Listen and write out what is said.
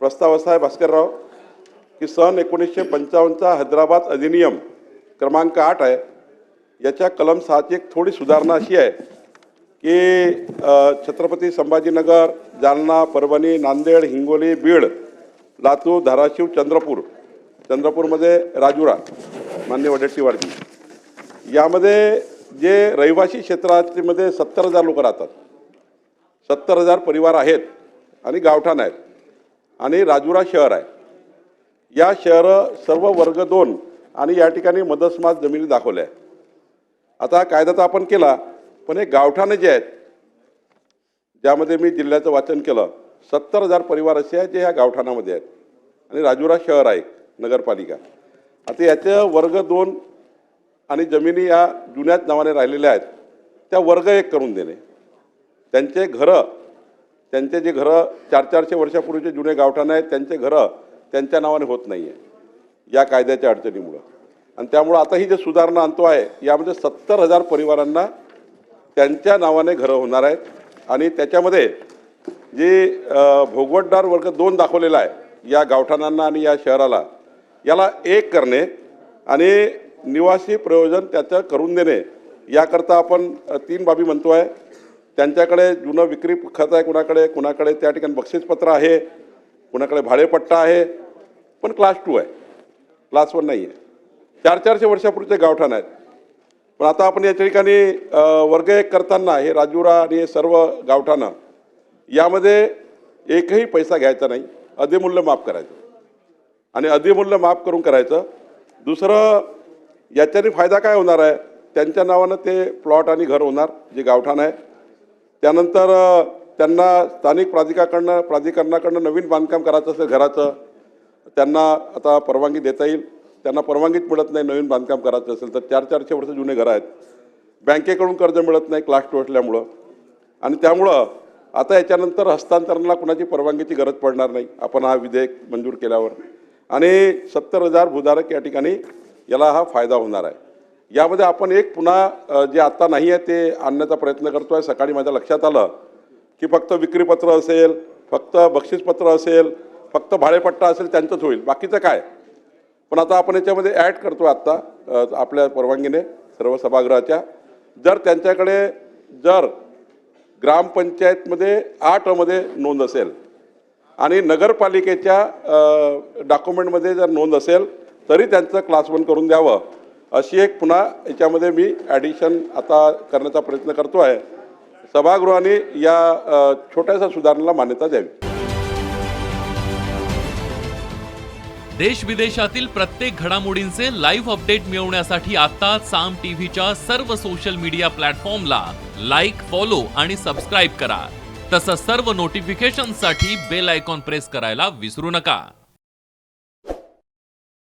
प्रस्ताव असा आहे भास्करराव की सन 1955चा हैदराबाद अधिनियम क्रमांक 8 आहे, याच्या कलम 6ची एक थोडी सुधारणा अशी आहे की छत्रपती संभाजीनगर, जालना, परभणी, नांदेड, हिंगोली, बीड, लातूर, धाराशिव, चंद्रपूरमध्ये राजुरा, मान्य वडेट्टीवारची, यामध्ये जे रहिवासी क्षेत्रामध्ये 70,000 लोक राहतात, 70,000 परिवार आहेत आणि गावठाण आहेत आणि राजुरा शहर आहे. या शहर सर्व वर्ग 2 आणि या ठिकाणी मदसमाज जमिनी दाखवल्या आहे. आता कायदा तर आपण केला, पण हे गावठाणे जे आहेत, ज्यामध्ये मी जिल्ह्याचं वाचन केलं, 70,000 परिवार असे आहेत जे ह्या गावठाणामध्ये आहेत आणि राजुरा शहर आहे नगरपालिका. आता याचं वर्ग 2 आणि जमिनी या जुन्याच नावाने राहिलेल्या आहेत, त्या वर्ग 1 करून देणे. त्यांचे घरं, त्यांचे जे घरं 400-400 वर्षापूर्वीचे जुने गावठाण आहेत, त्यांचे घरं त्यांच्या नावाने होत नाही आहे या कायद्याच्या अडचणीमुळं. आणि त्यामुळं आता ही जे सुधारणा आणतो आहे, यामध्ये 70,000 परिवारांना त्यांच्या नावाने घरं होणार आहेत. आणि त्याच्यामध्ये जे भोगवटदार वर्ग 2 दाखवलेला आहे या गावठाणांना आणि या शहराला, याला 1 करणे आणि निवासी प्रयोजन त्याचं करून देणे, याकरता आपण 3 बाबी म्हणतो आहे. त्यांच्याकडे जुनं विक्री खत आहे, कुणाकडे त्या ठिकाणी बक्षीसपत्र आहे, कुणाकडे भाडेपट्टा आहे, पण क्लास 2 आहे, क्लास 1 नाही आहे. 400-400 वर्षापूर्वीचे गावठाण आहेत. पण आता आपण या ठिकाणी वर्ग 1 करताना हे राजुरा आणि हे सर्व गावठाणं, यामध्ये एकही पैसा घ्यायचा नाही, अधिमूल्य माफ करायचं आणि अधिमूल्य माफ करून करायचं. दुसरं, याच्याने फायदा काय होणार आहे, त्यांच्या नावानं ते प्लॉट आणि घर होणार जे गावठाण आहे. त्यानंतर त्यांना स्थानिक प्राधिकरणाकडनं नवीन बांधकाम करायचं असेल घराचं, त्यांना आता परवानगी देता येईल. त्यांना परवानगीच मिळत नाही नवीन बांधकाम करायचं असेल तर. 400-400 वर्ष जुने घरं आहेत, बँकेकडून कर्ज मिळत नाही क्लास 2 असल्यामुळं. आणि त्यामुळं आता याच्यानंतर हस्तांतरणाला कुणाची परवानगीची गरज पडणार नाही आपण हा विधेयक मंजूर केल्यावर. आणि 70,000 भूधारक या ठिकाणी याला हा फायदा होणार आहे. यामध्ये आपण एक पुन्हा जे आत्ता नाही आहे ते आणण्याचा प्रयत्न करतो आहे. सकाळी माझ्या लक्षात आलं की फक्त विक्रीपत्र असेल, फक्त बक्षीसपत्र असेल, फक्त भाडेपट्टा असेल त्यांचंच होईल, बाकीचं काय. पण आता आपण याच्यामध्ये ॲड करतो आत्ता आपल्या परवानगीने सर्व सभागृहाच्या, जर त्यांच्याकडे जर ग्रामपंचायतमध्ये 8मध्ये नोंद असेल आणि नगरपालिकेच्या डॉक्युमेंटमध्ये जर नोंद असेल तरी त्यांचं क्लास 1 करून द्यावं, अशी एक पुन्हा याच्यामध्ये मी ॲडिशन आता करण्याचा प्रयत्न करतो आहे. सभागृहाने या छोट्याशा सुधारणेला मान्यता द्यावी. देश विदेशातील प्रत्येक घडामोडींचे लाईव्ह अपडेट मिळवण्यासाठी आता साम टीव्हीच्या सर्व सोशल मीडिया प्लॅटफॉर्मला लाईक, फॉलो आणि सबस्क्राईब करा. तसंच सर्व नोटिफिकेशनसाठी बेल आयकॉन प्रेस करायला विसरू नका.